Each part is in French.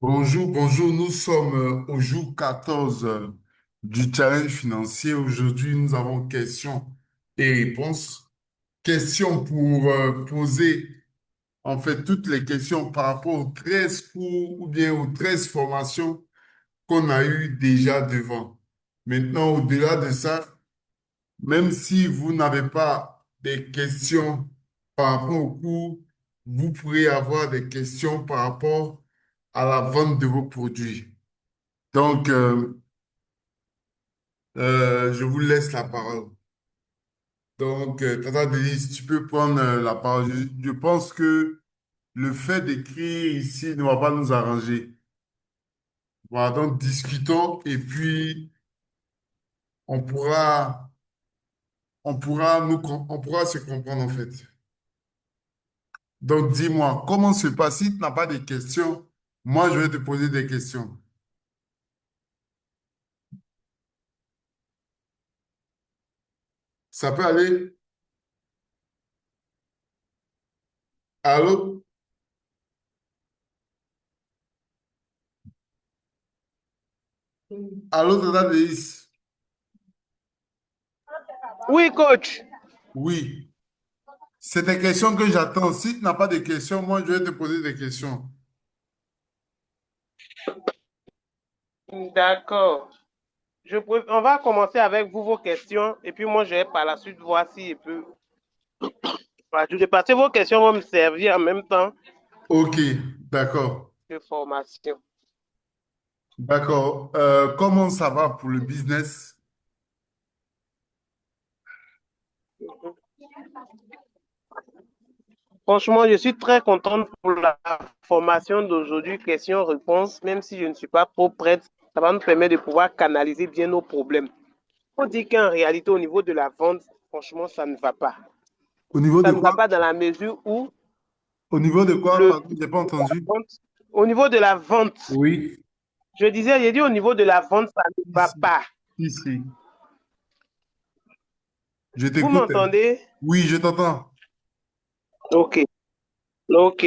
Bonjour, bonjour. Nous sommes au jour 14 du challenge financier. Aujourd'hui, nous avons questions et réponses. Questions pour poser en fait toutes les questions par rapport aux 13 cours ou bien aux 13 formations qu'on a eues déjà devant. Maintenant, au-delà de ça, même si vous n'avez pas des questions par rapport au cours, vous pourrez avoir des questions par rapport à la vente de vos produits. Donc, je vous laisse la parole. Donc, Tata Denise, tu peux prendre la parole. Je pense que le fait d'écrire ici ne va pas nous arranger. Voilà, donc discutons et puis on pourra, on pourra se comprendre en fait. Donc, dis-moi, comment se passe si tu n'as pas de questions? Moi, je vais te poser des questions. Ça peut aller? Allô? Allô, Tata Denise? Oui, coach. Oui. C'est des questions que j'attends. Si tu n'as pas de questions, moi, je vais te poser des questions. D'accord. On va commencer avec vous vos questions et puis moi je vais par la suite voir si je peux. Parce que vos questions vont me servir en même temps Ok, d'accord. que formation. D'accord. Comment ça va pour le business? Franchement, je suis très contente pour la formation d'aujourd'hui, questions-réponses, même si je ne suis pas trop prête. Ça va nous permettre de pouvoir canaliser bien nos problèmes. On dit qu'en réalité, au niveau de la vente, franchement, ça ne va pas. Au niveau de Ça ne va quoi? pas dans la mesure où Au niveau de quoi? le Pardon, j'ai pas entendu. vente, au niveau de la vente, Oui. j'ai dit au niveau de la vente, ça ne va Ici. pas. Ici. Je Vous t'écoute. m'entendez? Oui, je t'entends. Ok, ok.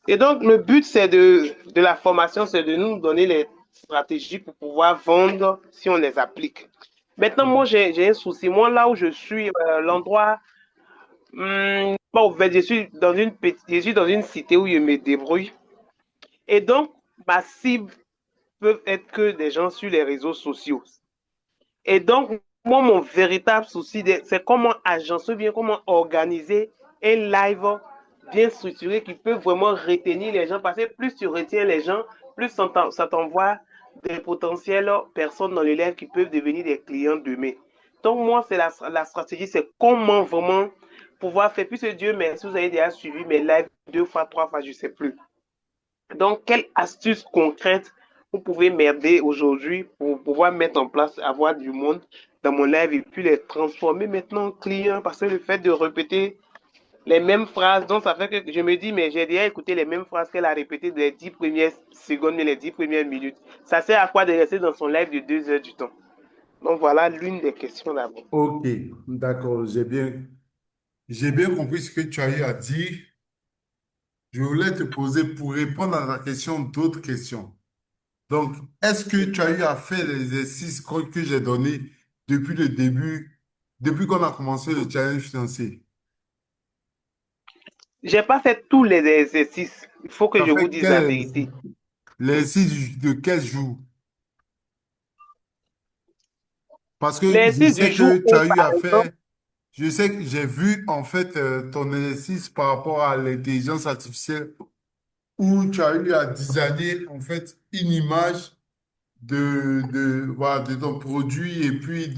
Et donc, le but de la formation, c'est de nous donner les stratégies pour pouvoir vendre si on les applique. Maintenant, moi, j'ai un souci. Moi, là où je suis, l'endroit, bon, en fait, je suis dans une cité où je me débrouille. Et donc, ma cible peut être que des gens sur les réseaux sociaux. Et donc, moi, mon véritable souci, c'est comment agencer, bien comment organiser un live bien structuré qui peut vraiment retenir les gens. Parce que plus tu retiens les gens, plus ça t'envoie des potentielles personnes dans le live qui peuvent devenir des clients demain. Donc, moi, c'est la stratégie, c'est comment vraiment pouvoir faire. Puisque Dieu merci, vous avez déjà suivi mes lives 2 fois, 3 fois, je ne sais plus. Donc, quelle astuce concrète vous pouvez m'aider aujourd'hui pour pouvoir mettre en place, avoir du monde dans mon live et puis les transformer maintenant en clients? Parce que le fait de répéter les mêmes phrases, donc ça fait que je me dis, mais j'ai déjà écouté les mêmes phrases qu'elle a répétées les 10 premières secondes, mais les 10 premières minutes. Ça sert à quoi de rester dans son live de 2 heures du temps? Donc voilà l'une des questions d'abord. Ok, d'accord. J'ai bien compris ce que tu as eu à dire. Je voulais te poser pour répondre à ta question d'autres questions. Donc, est-ce que tu as eu à faire l'exercice que j'ai donné depuis le début, depuis qu'on a commencé le challenge financier? J'ai pas fait tous les exercices. Il faut Tu que as je vous fait dise la quel vérité. l'exercice de quel jour? Parce que je L'exercice du sais jour que tu un, as eu par à exemple, faire, je sais que j'ai vu en fait ton exercice par rapport à l'intelligence artificielle où tu as eu à designer en fait une image voilà, de ton produit et puis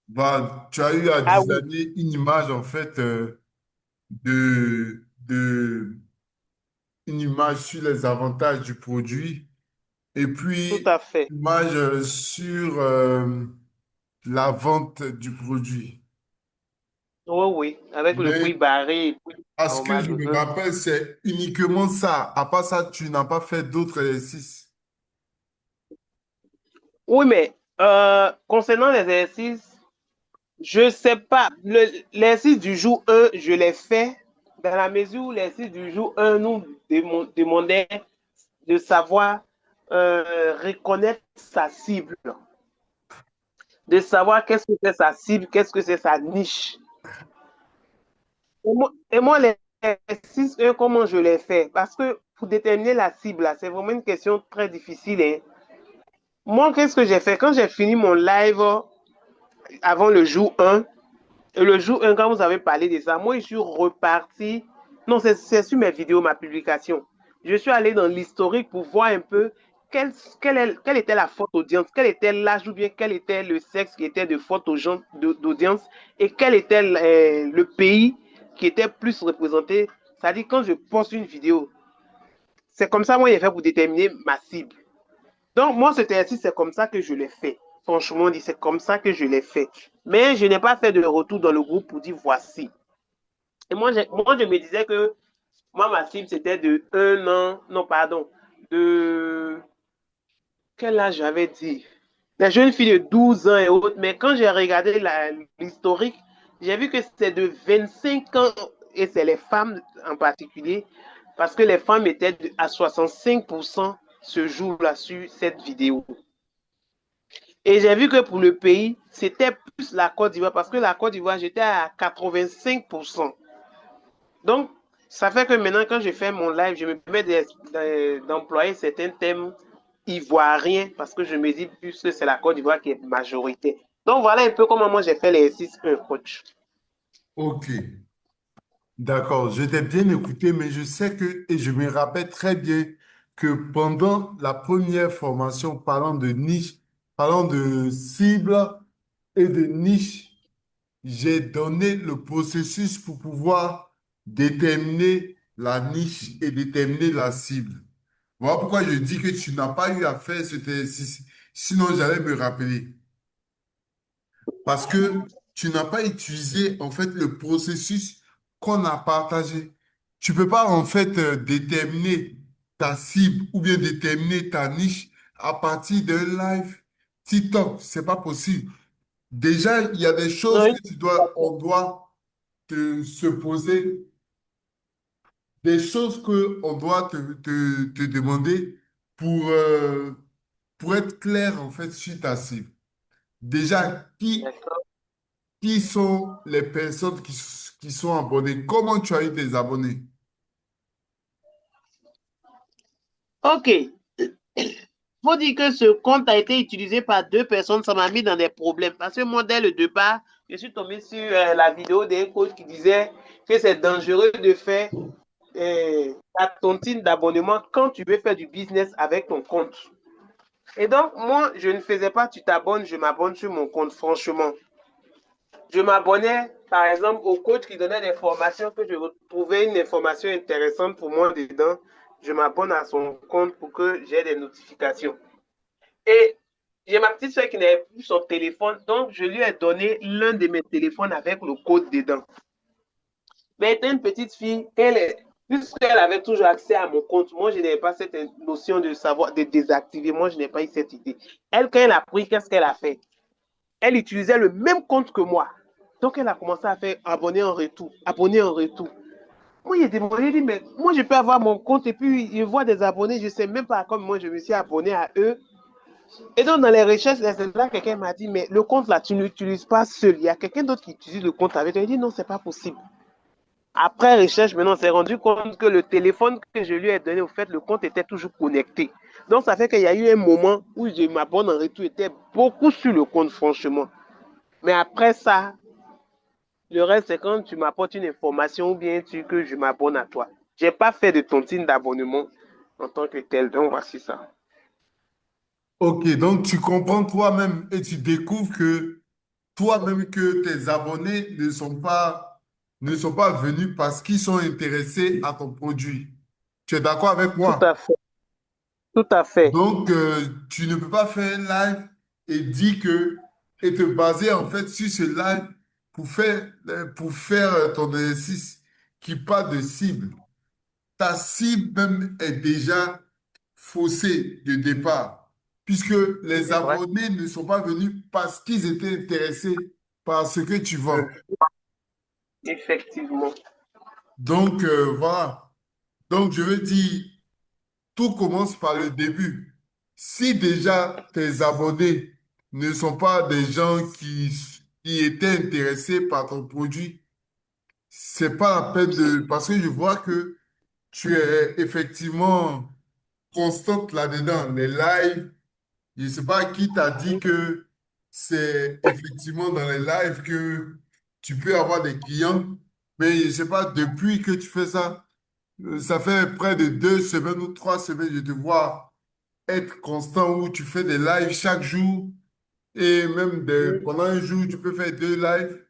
voilà, tu as eu à ah oui, designer une image en fait de une image sur les avantages du produit et tout puis à fait. une image sur la vente du produit. Oui, oui, avec le prix Mais barré et puis à ce que normal. je me Mhm. rappelle, c'est uniquement ça. À part ça, tu n'as pas fait d'autres exercices. Oui, mais concernant l'exercice, je sais pas. L'exercice du jour 1, je l'ai fait. dans la mesure où l'exercice du jour 1 nous demandait de savoir reconnaître sa cible, de savoir qu'est-ce que c'est sa cible, qu'est-ce que c'est sa niche. Et moi l'exercice 1, comment je l'ai fait? Parce que pour déterminer la cible, c'est vraiment une question très difficile. Hein. Moi, qu'est-ce que j'ai fait? Quand j'ai fini mon live avant le jour 1, et le jour 1, quand vous avez parlé de ça, moi, je suis reparti. Non, c'est sur mes vidéos, ma publication. Je suis allé dans l'historique pour voir un peu quelle était la forte audience, quel était l'âge ou bien quel était le sexe qui était de forte d'audience et quel était le pays qui était plus représenté. C'est-à-dire, quand je poste une vidéo, c'est comme ça, moi, j'ai fait pour déterminer ma cible. Donc, moi, cet exercice, c'est comme ça que je l'ai fait. Franchement, c'est comme ça que je l'ai fait. Mais je n'ai pas fait de retour dans le groupe pour dire voici. Et moi, je me disais que moi, ma cible, c'était de 1 an, non, pardon, de quel âge j'avais dit? Les jeunes filles de 12 ans et autres. Mais quand j'ai regardé l'historique, j'ai vu que c'était de 25 ans, et c'est les femmes en particulier, parce que les femmes étaient à 65% ce jour-là sur cette vidéo. Et j'ai vu que pour le pays, c'était plus la Côte d'Ivoire, parce que la Côte d'Ivoire, j'étais à 85%. Donc, ça fait que maintenant, quand je fais mon live, je me permets d'employer certains thèmes ivoiriens, parce que je me dis plus que c'est la Côte d'Ivoire qui est majorité. Donc, voilà un peu comment moi j'ai fait l'exercice 1, coach. Ok, d'accord. Je t'ai bien écouté, mais je sais que, et je me rappelle très bien que pendant la première formation, parlant de niche, parlant de cible et de niche, j'ai donné le processus pour pouvoir déterminer la niche et déterminer la cible. Voilà pourquoi je dis que tu n'as pas eu à faire cet exercice. Sinon, j'allais me rappeler. Parce que tu n'as pas utilisé en fait le processus qu'on a partagé. Tu peux pas en fait déterminer ta cible ou bien déterminer ta niche à partir d'un live TikTok. C'est pas possible. Déjà, il y a des choses Non, que on doit se poser, des choses que on doit te demander pour, pour être clair en fait sur ta cible. Déjà, qui sont les personnes qui sont abonnées? Comment tu as eu des abonnés? ok. Faut dire que ce compte a été utilisé par 2 personnes, ça m'a mis dans des problèmes. Parce que moi, dès le départ, je suis tombé sur la vidéo d'un coach qui disait que c'est dangereux de faire ta tontine d'abonnement quand tu veux faire du business avec ton compte. Et donc, moi, je ne faisais pas, tu t'abonnes, je m'abonne sur mon compte, franchement. Je m'abonnais, par exemple, au coach qui donnait des formations, que je trouvais une information intéressante pour moi dedans. Je m'abonne à son compte pour que j'ai des notifications. Et j'ai ma petite soeur qui n'avait plus son téléphone, donc je lui ai donné l'un de mes téléphones avec le code dedans. Mais elle était une petite fille, puisqu'elle avait toujours accès à mon compte, moi je n'avais pas cette notion de savoir, de désactiver, moi je n'ai pas eu cette idée. Elle, quand elle a pris, qu'est-ce qu'elle a fait? Elle utilisait le même compte que moi. Donc elle a commencé à faire abonner en retour, abonner en retour. Moi, j'ai demandé, j'ai dit, mais moi, je peux avoir mon compte et puis je vois des abonnés, je ne sais même pas comment moi je me suis abonné à eux. Et donc, dans les recherches, c'est là quelqu'un m'a dit, mais le compte là, tu ne l'utilises pas seul. Il y a quelqu'un d'autre qui utilise le compte avec toi. Il dit, non, c'est pas possible. Après recherche, maintenant, on s'est rendu compte que le téléphone que je lui ai donné, au fait, le compte était toujours connecté. Donc, ça fait qu'il y a eu un moment où je m'abonne en retour, était beaucoup sur le compte, franchement. Mais après ça, le reste, c'est quand tu m'apportes une information ou bien que je m'abonne à toi. J'ai pas fait de tontine d'abonnement en tant que tel. Donc, voici ça. Ok, donc tu comprends toi-même et tu découvres que toi-même que tes abonnés ne sont pas venus parce qu'ils sont intéressés à ton produit. Tu es d'accord avec Tout moi? à fait. Tout à fait. Donc, tu ne peux pas faire un live et dire que, et te baser en fait sur ce live pour faire ton exercice qui parle de cible. Ta cible même est déjà faussée de départ, puisque les C'est vrai. abonnés ne sont pas venus parce qu'ils étaient intéressés par ce que tu vends. Effectivement. Donc, voilà. Donc, je veux dire, tout commence par le début. Si déjà tes abonnés ne sont pas des gens qui étaient intéressés par ton produit, c'est pas la peine de... Parce que je vois que tu es effectivement constante là-dedans. Les lives, je sais pas qui t'a dit que c'est effectivement dans les lives que tu peux avoir des clients, mais je sais pas, depuis que tu fais ça, ça fait près de 2 semaines ou 3 semaines, je te vois être constant où tu fais des lives chaque jour et même pendant un jour, tu peux faire 2 lives.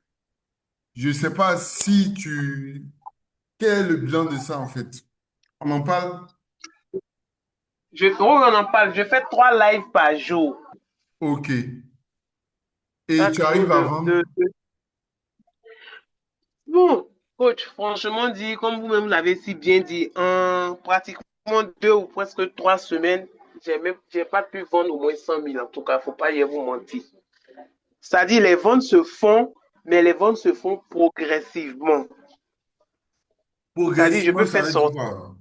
Je sais pas si tu... Quel est le bilan de ça en fait? On en parle? On en parle. Je fais 3 lives par jour. Ok. Et Chaque tu jour arrives à vendre? Bon, coach, franchement dit, comme vous-même l'avez si bien dit, en pratiquement 2 ou presque 3 semaines, j'ai pas pu vendre au moins 100 000 en tout cas, faut pas y vous mentir. C'est-à-dire, les ventes se font, mais les ventes se font progressivement. C'est-à-dire, je Progressivement, peux ça faire veut dire sortir, quoi?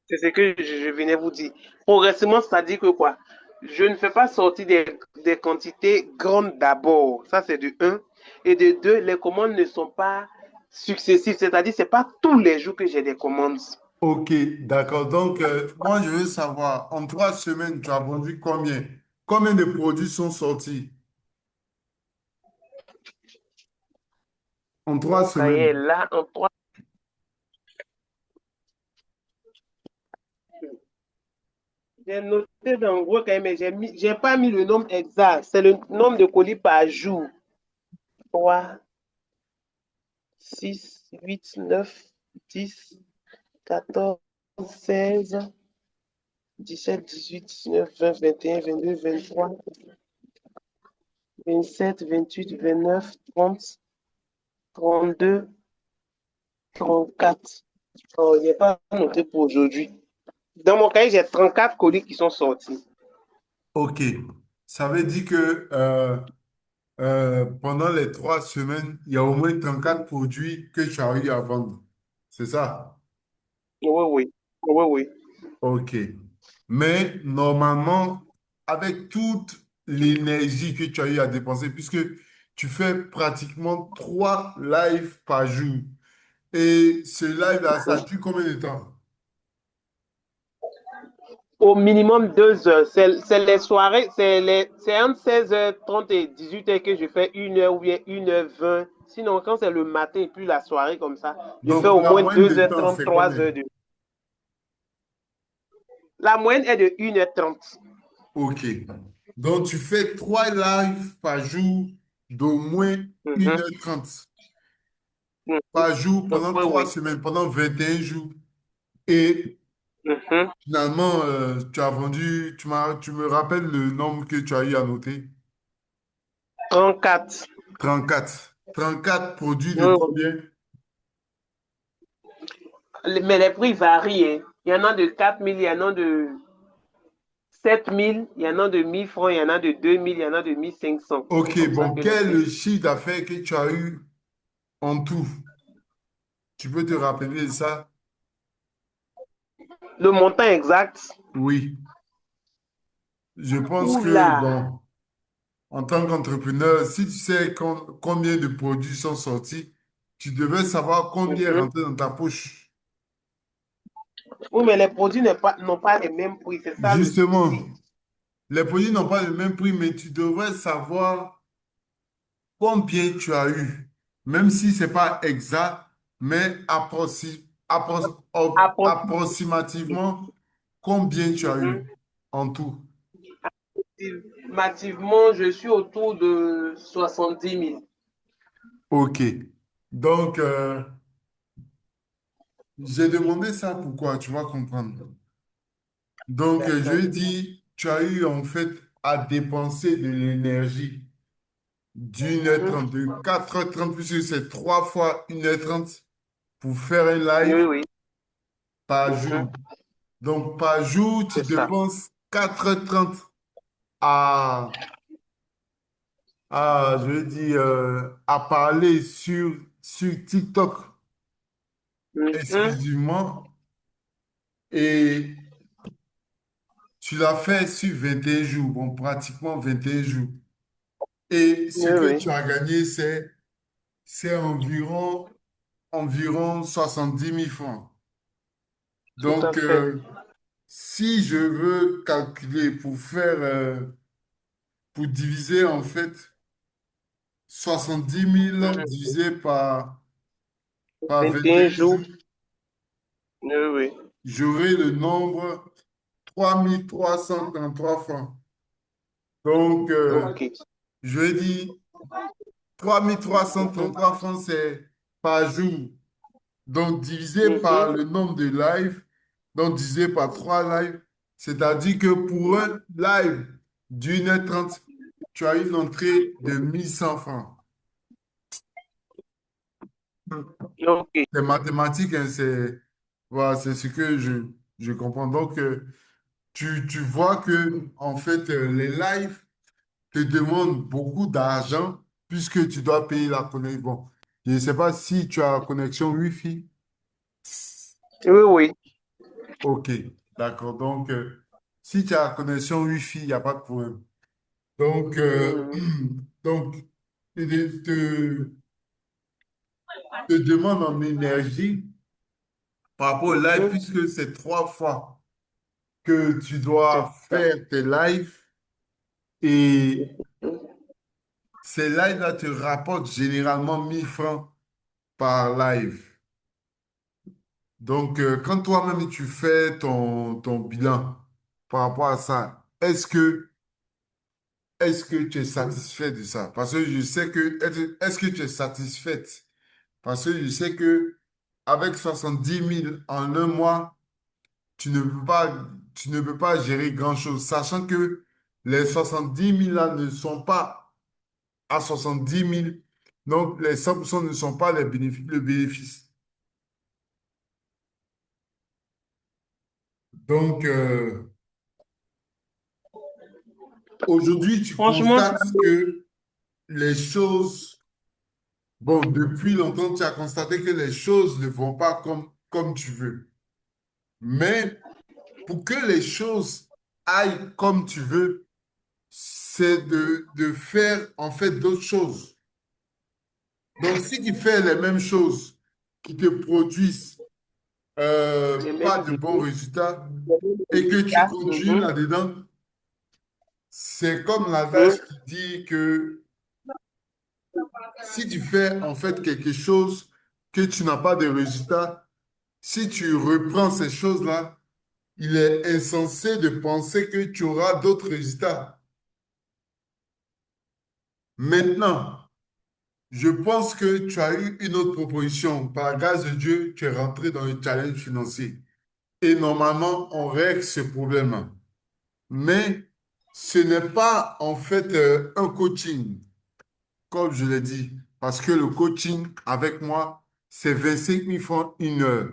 c'est ce que je venais vous dire. Progressivement, c'est-à-dire que quoi? Je ne fais pas sortir des quantités grandes d'abord. Ça, c'est de un. Et de deux, les commandes ne sont pas successives. C'est-à-dire, c'est pas tous les jours que j'ai des commandes. Ok, d'accord. Donc, moi, je veux savoir, en 3 semaines, tu as vendu combien? Combien de produits sont sortis en trois Mon cahier est semaines? là en trois. J'ai noté dans le gros cahier, mais j'ai pas mis le nombre exact. C'est le nombre de colis par jour. 3, 6, 8, 9, 10, 14, 16, 17, 18, 19, 20, 21, 22, 23, 27, 28, 29, 30, 32, 34. Oh, il n'est pas noté pour aujourd'hui. Dans mon cahier, j'ai 34 colis qui sont sortis. Ok. Ça veut dire que pendant les 3 semaines, il y a au moins 34 produits que tu as eu à vendre. C'est ça? Oui, oui. Oui, oui. Ok. Mais normalement, avec toute l'énergie que tu as eu à dépenser, puisque tu fais pratiquement 3 lives par jour, et ce live-là, ça dure combien de temps? Au minimum 2 heures. C'est les soirées, c'est entre 16h30 et 18h que je fais 1 heure ou bien 1h20. Sinon, quand c'est le matin et puis la soirée comme ça, je fais Donc, au la moins moyenne de deux heures temps, trente c'est trois combien? heures de. La moyenne est de 1h30. Ok. Donc, tu fais 3 lives par jour d'au moins une Mhm, heure trente mhm. par jour pendant Oui, trois oui. semaines, pendant 21 jours. Et Mhm. finalement, tu as vendu, tu me rappelles le nombre que tu as eu à noter? 34. 34 produits de Oui, oui. combien? Mais les prix varient, hein. Il y en a de 4 000, il y en a de 7 000, il y en a de 1 000 francs, il y en a de 2 000, il y en a de 1 500. C'est Ok, comme ça bon, que je quel est fais. le chiffre d'affaires que tu as eu en tout? Tu peux te rappeler de ça? Le montant exact, Oui. Je pense que, oula, bon, en tant qu'entrepreneur, si tu sais combien de produits sont sortis, tu devais savoir combien est mhm. rentré dans ta poche. Oui, mais les produits n'ont pas les mêmes prix, c'est ça le souci. Justement, les produits n'ont pas le même prix, mais tu devrais savoir combien tu as eu. Même si ce n'est pas exact, mais approximativement, combien tu as eu en tout. Approximativement, je suis autour de 70 000. OK. Donc, j'ai demandé ça pourquoi, tu vas comprendre. Donc, je D'accord. lui dis, tu as eu en fait à dépenser de l'énergie d'1h30, Mhm. de 4h30, puisque c'est 3 fois 1h30 pour faire un Oui, live oui. par jour. Mhm. Donc, par jour, tu C'est ça. dépenses 4h30 à, je veux dire, à parler sur TikTok. Mhm. exclusivement et tu l'as fait sur 21 jours, bon, pratiquement 21 jours. Et ce Oui, que oui, tu as gagné, c'est environ 70 000 francs. tout à Donc, fait. si je veux calculer pour diviser en fait 70 000 Mhm. divisé par 21 21 jours. jours, Oui, oui. j'aurai le nombre 3 333 francs. Donc, Ok. je vais dire 3 333 francs, c'est par jour. Donc, divisé par Mhm. le nombre de lives, donc divisé par 3 lives, c'est-à-dire que pour un live d'1h30, tu as une entrée de 1 100 francs. Ok. C'est mathématique, hein, voilà, c'est ce que je comprends. Donc, tu vois que, en fait, les lives te demandent beaucoup d'argent puisque tu dois payer la connexion. Bon, je ne sais pas si tu as connexion Wi-Fi. Oui, oui. OK, d'accord. Donc, si tu as connexion Wi-Fi, il n'y a pas de problème. Donc, Mhm. donc il te demande en énergie par rapport au live Mhm. puisque c'est 3 fois que tu C'est dois ça. faire tes lives et ces lives-là te rapportent généralement 1 000 francs par live. Donc, quand toi-même tu fais ton bilan par rapport à ça, est-ce que tu es satisfait de ça? Parce que je sais que, est-ce que tu es satisfaite? Parce que je sais que avec 70 000 en un mois, tu ne peux pas gérer grand-chose, sachant que les 70 000 là ne sont pas à 70 000. Donc, les 100% ne sont pas le bénéfice. Donc, aujourd'hui, tu Franchement, ça constates que les choses, bon, depuis longtemps, tu as constaté que les choses ne vont pas comme tu veux. Mais pour que les choses aillent comme tu veux, c'est de faire en fait d'autres choses. Donc, si tu fais les mêmes choses qui te produisent les mêmes pas de bons idées, résultats les mêmes et que tu résultats. continues Mhm. là-dedans, c'est comme l'adage Mhm. qui dit que si tu fais en fait quelque chose que tu n'as pas de résultats, si tu reprends ces choses-là, il est insensé de penser que tu auras d'autres résultats. Maintenant, je pense que tu as eu une autre proposition. Par la grâce de Dieu, tu es rentré dans le challenge financier. Et normalement, on règle ce problème. Mais ce n'est pas en fait un coaching, comme je l'ai dit, parce que le coaching avec moi, c'est 25 000 francs 1 heure.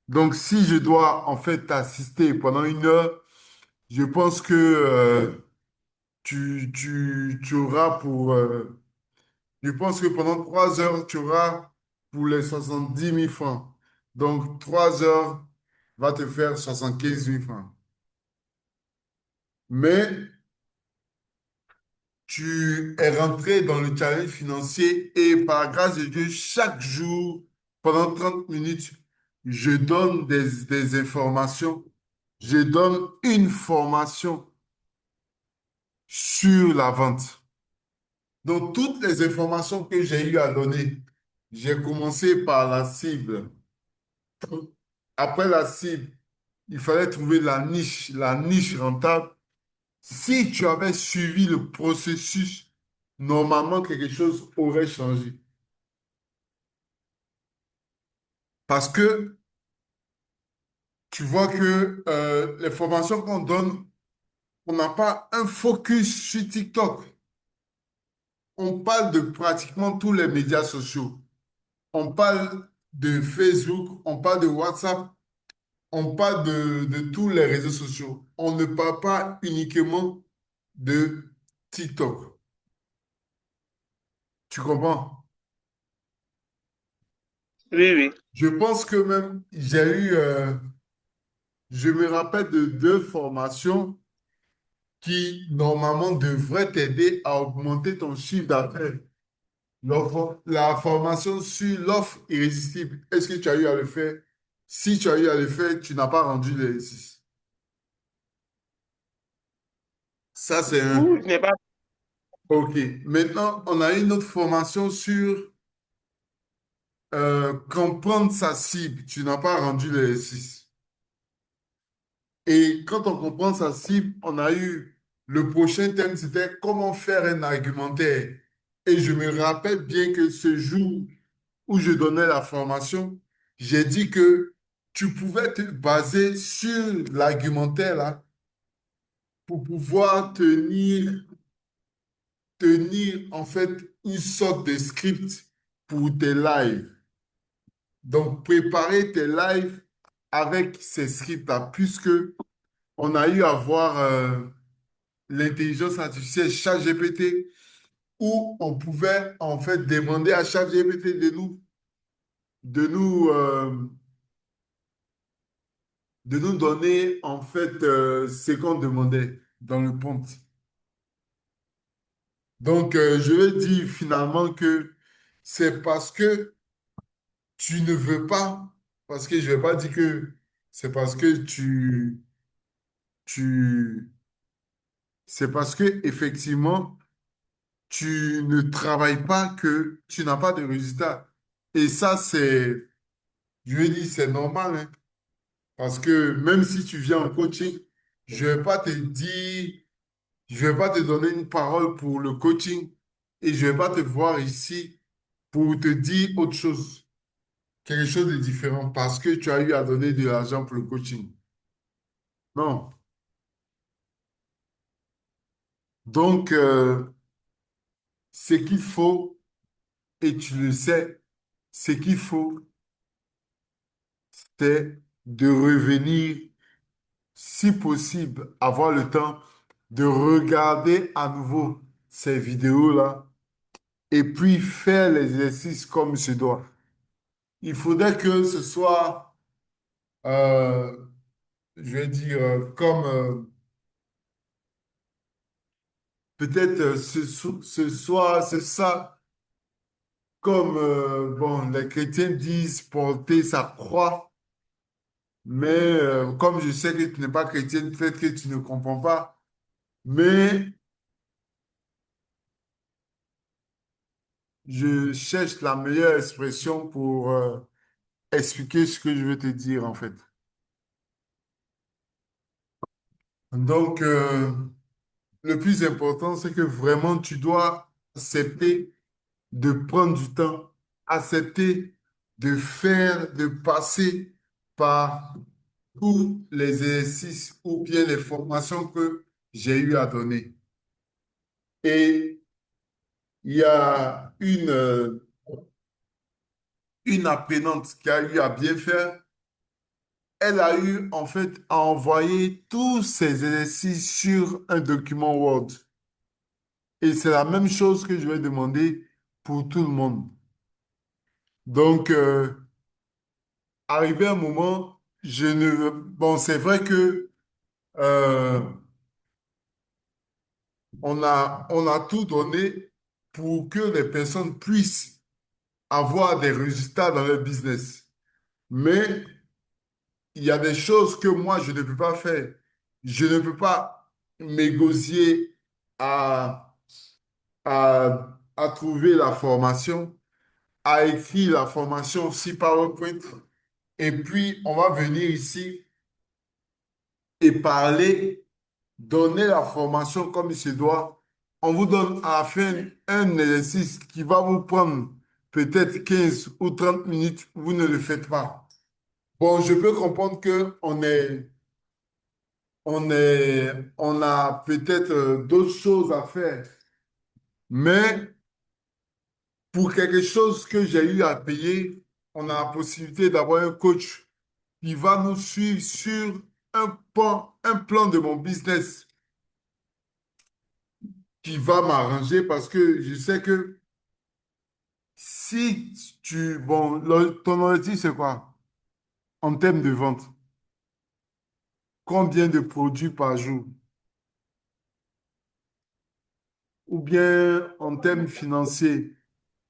Donc, si je dois en fait t'assister pendant 1 heure, je pense que tu auras je pense que pendant 3 heures, tu auras pour les 70 000 francs. Donc, 3 heures va te faire 75 000 francs. Mais tu es rentré dans le challenge financier et par grâce de Dieu, chaque jour, pendant 30 minutes, je donne des informations. Je donne une formation sur la vente. Donc, toutes les informations que j'ai eu à donner, j'ai commencé par la cible. Après la cible, il fallait trouver la niche rentable. Si tu avais suivi le processus, normalement, quelque chose aurait changé. Parce que tu vois que les formations qu'on donne, on n'a pas un focus sur TikTok. On parle de pratiquement tous les médias sociaux. On parle de Facebook, on parle de WhatsApp, on parle de tous les réseaux sociaux. On ne parle pas uniquement de TikTok. Tu comprends? Oui, oui. Je pense que même je me rappelle de deux formations qui normalement devraient t'aider à augmenter ton chiffre d'affaires. La formation sur l'offre irrésistible, est-ce que tu as eu à le faire? Si tu as eu à le faire, tu n'as pas rendu l'exercice. Ça, c'est un. Ou je n'ai pas. OK. Maintenant, on a une autre formation sur comprendre sa cible. Tu n'as pas rendu l'exercice. Et quand on comprend sa cible, on a eu le prochain thème, c'était comment faire un argumentaire. Et je me rappelle bien que ce jour où je donnais la formation, j'ai dit que tu pouvais te baser sur l'argumentaire là pour pouvoir tenir en fait une sorte de script pour tes lives. Donc, préparer tes lives avec ces scripts-là, puisque on a eu à voir l'intelligence artificielle ChatGPT, où on pouvait en fait demander à ChatGPT de nous, de nous donner en fait ce qu'on demandait dans le prompt. Donc, je vais dire finalement que c'est parce que tu ne veux pas, parce que je ne vais pas dire que c'est parce que tu, c'est parce que effectivement, tu ne travailles pas que tu n'as pas de résultats. Et ça, je veux dire, c'est normal, hein. Parce que même si tu viens en coaching, je ne vais pas te dire, je vais pas te donner une parole pour le coaching et je ne vais pas te voir ici pour te dire autre chose, quelque chose de différent parce que tu as eu à donner de l'argent pour le coaching. Non. Donc, ce qu'il faut, et tu le sais, ce qu'il faut, c'est de revenir, si possible, avoir le temps de regarder à nouveau ces vidéos-là et puis faire l'exercice comme il se doit. Il faudrait que ce soit, euh, je vais dire, comme peut-être ce soit comme bon, les chrétiens disent porter sa croix, mais comme je sais que tu n'es pas chrétienne, peut-être que tu ne comprends pas, mais je cherche la meilleure expression pour expliquer ce que je veux te dire en fait. Donc, le plus important, c'est que vraiment tu dois accepter de prendre du temps, accepter de faire, de passer par tous les exercices ou bien les formations que j'ai eu à donner. Et il y a une apprenante qui a eu à bien faire. Elle a eu en fait à envoyer tous ces exercices sur un document Word. Et c'est la même chose que je vais demander pour tout le monde. Donc, arrivé un moment, je ne... Bon, c'est vrai que euh, on a tout donné pour que les personnes puissent avoir des résultats dans leur business. Mais il y a des choses que moi, je ne peux pas faire. Je ne peux pas négocier à, à trouver la formation, à écrire la formation si PowerPoint. Et puis, on va venir ici et parler, donner la formation comme il se doit. On vous donne à la fin un exercice qui va vous prendre peut-être 15 ou 30 minutes. Vous ne le faites pas. Bon, je peux comprendre que on a peut-être d'autres choses à faire. Mais pour quelque chose que j'ai eu à payer, on a la possibilité d'avoir un coach qui va nous suivre sur un plan de mon business qui va m'arranger parce que je sais que Si bon, ton objectif, c'est quoi? En termes de vente, combien de produits par jour? Ou bien en termes financiers,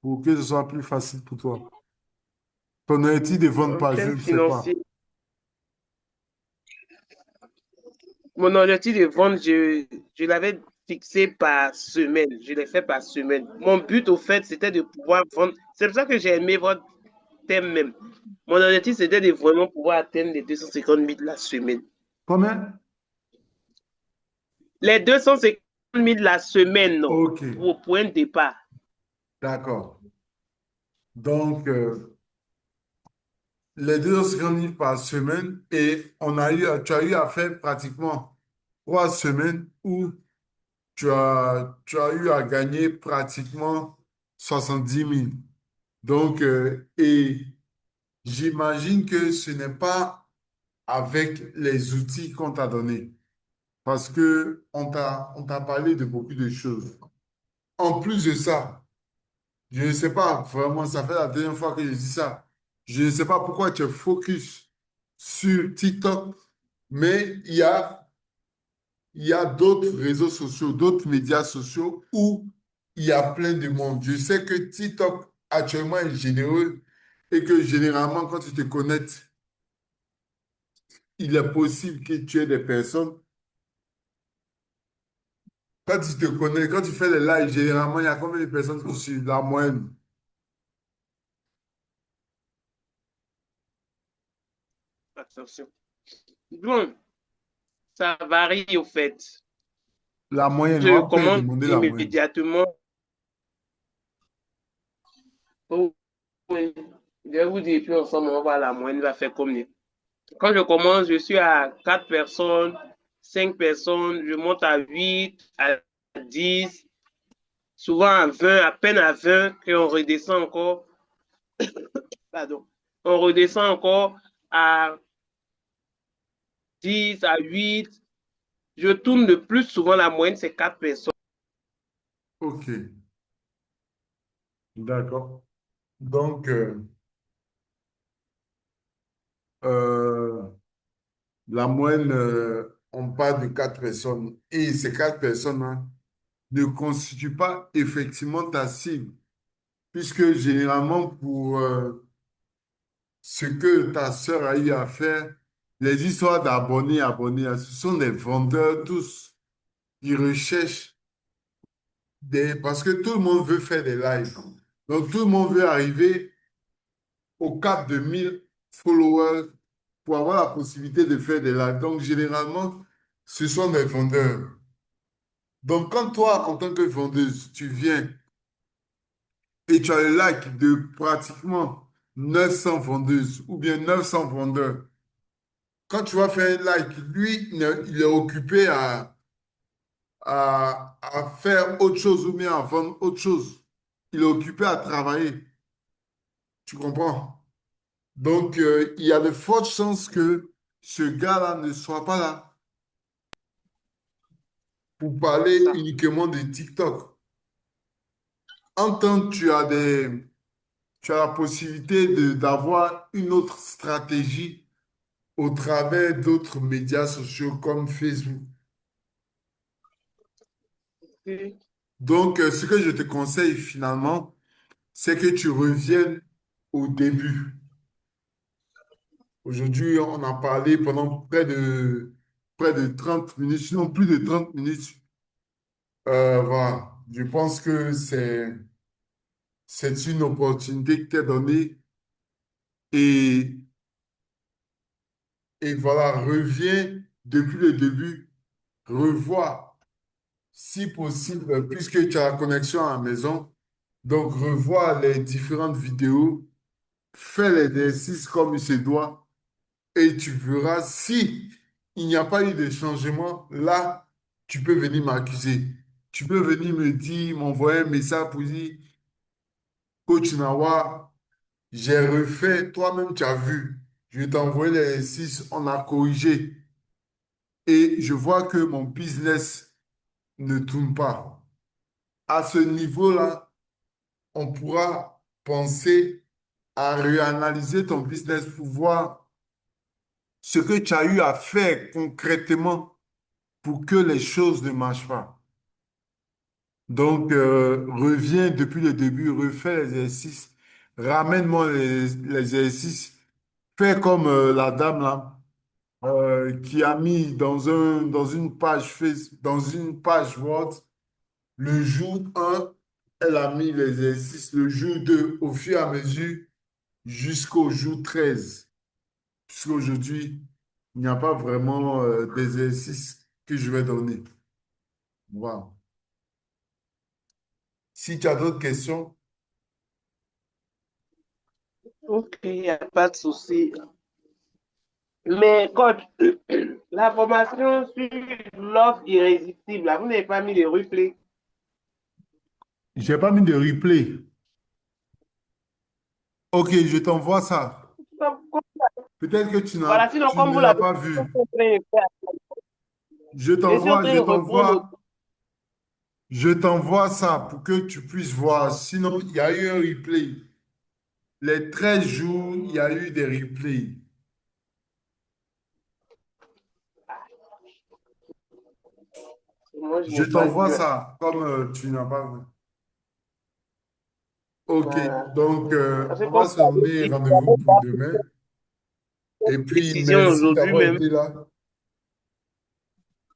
pour que ce soit plus facile pour toi. Ton objectif de vente En par termes jour, c'est quoi? financiers, mon objectif de vente, je l'avais fixé par semaine. Je l'ai fait par semaine. Mon but, au fait, c'était de pouvoir vendre. C'est pour ça que j'ai aimé votre thème même. Mon objectif, c'était de vraiment pouvoir atteindre les 250 000 la semaine. Combien? Les 250 000 la semaine, non, Ok, au point de départ. d'accord. Donc, les 250 000 par semaine et tu as eu à faire pratiquement 3 semaines où tu as eu à gagner pratiquement 70 000. Donc, et j'imagine que ce n'est pas avec les outils qu'on t'a donnés parce que on t'a parlé de beaucoup de choses. En plus de ça, je ne sais pas, vraiment, ça fait la deuxième fois que je dis ça. Je ne sais pas pourquoi tu es focus sur TikTok, mais il y a d'autres réseaux sociaux, d'autres médias sociaux où il y a plein de monde. Je sais que TikTok actuellement est généreux et que généralement, quand tu te connectes, il est possible que tu aies des personnes. Quand tu te connais, quand tu fais les lives, généralement, il y a combien de personnes qui suivent la moyenne? Attention. Bon, ça varie au fait. La moyenne, on Je va peut-être commence demander la moyenne. immédiatement. Oh, oui. Je vais vous dire, puis ensemble, on va voir la moyenne va faire combien. Quand je commence, je suis à 4 personnes, 5 personnes, je monte à 8, à 10, souvent à 20, à peine à 20, puis on redescend encore. Pardon. On redescend encore à 10, à 8. Je tourne le plus souvent, la moyenne, c'est 4 personnes. Ok, d'accord. Donc, euh, la moyenne, on parle de 4 personnes. Et ces 4 personnes-là ne constituent pas effectivement ta cible, puisque généralement, pour ce que ta sœur a eu à faire, les histoires d'abonnés, abonnés, ce sont des vendeurs tous. Ils recherchent parce que tout le monde veut faire des lives. Donc, tout le monde veut arriver au cap de 1 000 followers pour avoir la possibilité de faire des lives. Donc, généralement, ce sont des vendeurs. Donc, quand toi, en tant que vendeuse, tu viens et tu as le like de pratiquement 900 vendeuses ou bien 900 vendeurs, quand tu vas faire un like, lui, il est occupé à faire autre chose ou bien à vendre autre chose. Il est occupé à travailler. Tu comprends? Donc, il y a de fortes chances que ce gars-là ne soit pas là pour parler Ça. uniquement de TikTok. En tant que tu as la possibilité d'avoir une autre stratégie au travers d'autres médias sociaux comme Facebook. Oui. Donc, ce que je te conseille finalement, c'est que tu reviennes au début. Aujourd'hui, on a parlé pendant près de 30 minutes, sinon plus de 30 minutes. Voilà. Je pense que c'est une opportunité que t'es donnée et, et voilà, reviens depuis le début, revois si possible, puisque tu as la connexion à la maison, donc revois les différentes vidéos, fais l'exercice comme il se doit et tu verras si il n'y a pas eu de changement, là, tu peux venir m'accuser. Tu peux venir me dire, m'envoyer un message pour dire, Coach Nawa, j'ai refait, toi-même tu as vu, je t'ai envoyé l'exercice, on a corrigé et je vois que mon business ne tourne pas. À ce niveau-là, on pourra penser à réanalyser ton business pour voir ce que tu as eu à faire concrètement pour que les choses ne marchent pas. Donc, reviens depuis le début, refais l'exercice, ramène-moi les exercices, fais comme la dame là, qui a mis dans une page dans une page Word, le jour un, elle a mis l'exercice, le jour 2 au fur et à mesure, jusqu'au jour 13. Puisqu'aujourd'hui, il n'y a pas vraiment d'exercice que je vais donner. Voilà. Si tu as d'autres questions, Ok, il n'y a pas de souci. Mais coach, la formation sur l'offre irrésistible, là, vous n'avez pas mis les replays. j'ai pas mis de replay. Ok, je t'envoie ça. Peut-être que Voilà, sinon, tu comme ne vous l'as l'avez pas dit, je vu. suis en train de faire. Je suis en Je train de répondre t'envoie, je t'envoie ça pour que tu puisses voir. Sinon, il y a eu un replay. Les 13 jours, il y a eu des replays. moi, je Je n'ai pas t'envoie vu. ça comme tu n'as pas vu. Ok, Euh, donc Parce que on va comme se vous l'avez donner dit, rendez-vous pour demain. Et puis, décision merci aujourd'hui d'avoir même. été là.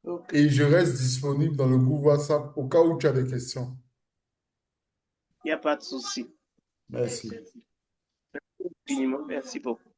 Ok, Et je reste disponible dans le groupe WhatsApp au cas où tu as des questions. il n'y a pas de souci. Merci. Infiniment. Merci beaucoup.